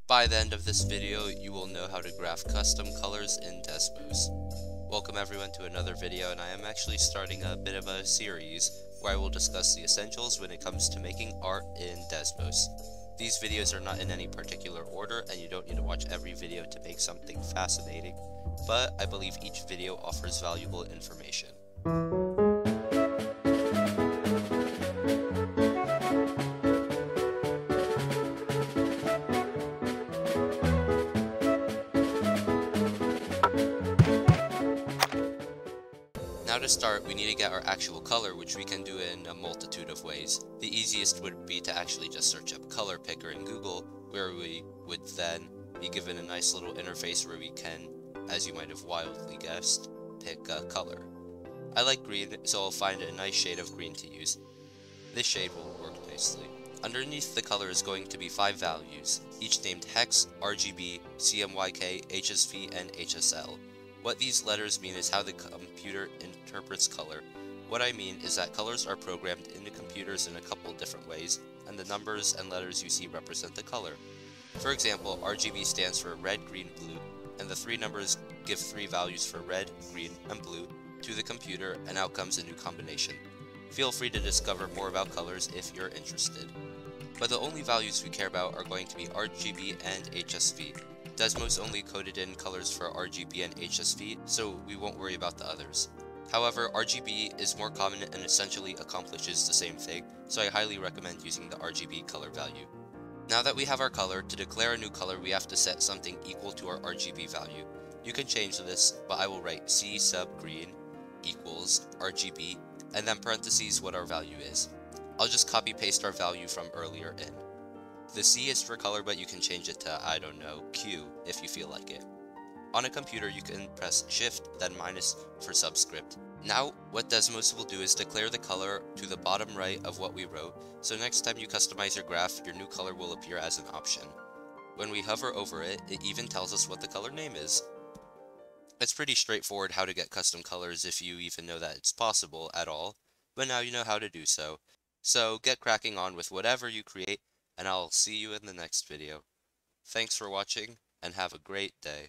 By the end of this video, you will know how to graph custom colors in Desmos. Welcome everyone to another video, and I am actually starting a bit of a series where I will discuss the essentials when it comes to making art in Desmos. These videos are not in any particular order, and you don't need to watch every video to make something fascinating, but I believe each video offers valuable information. Now to start, we need to get our actual color, which we can do in a multitude of ways. The easiest would be to actually just search up color picker in Google, where we would then be given a nice little interface where we can, as you might have wildly guessed, pick a color. I like green, so I'll find a nice shade of green to use. This shade will work nicely. Underneath the color is going to be 5 values, each named hex, RGB, CMYK, HSV, and HSL. What these letters mean is how the computer interprets color. What I mean is that colors are programmed into computers in a couple different ways, and the numbers and letters you see represent the color. For example, RGB stands for red, green, blue, and the 3 numbers give 3 values for red, green, and blue to the computer, and out comes a new combination. Feel free to discover more about colors if you're interested. But the only values we care about are going to be RGB and HSV. Desmos only coded in colors for RGB and HSV, so we won't worry about the others. However, RGB is more common and essentially accomplishes the same thing, so I highly recommend using the RGB color value. Now that we have our color, to declare a new color we have to set something equal to our RGB value. You can change this, but I will write C sub green equals RGB, and then parentheses what our value is. I'll just copy paste our value from earlier in. The C is for color, but you can change it to, I don't know, Q if you feel like it. On a computer, you can press Shift, then minus for subscript. Now, what Desmos will do is declare the color to the bottom right of what we wrote, so next time you customize your graph, your new color will appear as an option. When we hover over it, it even tells us what the color name is. It's pretty straightforward how to get custom colors if you even know that it's possible at all, but now you know how to do so. So get cracking on with whatever you create, and I'll see you in the next video. Thanks for watching, and have a great day.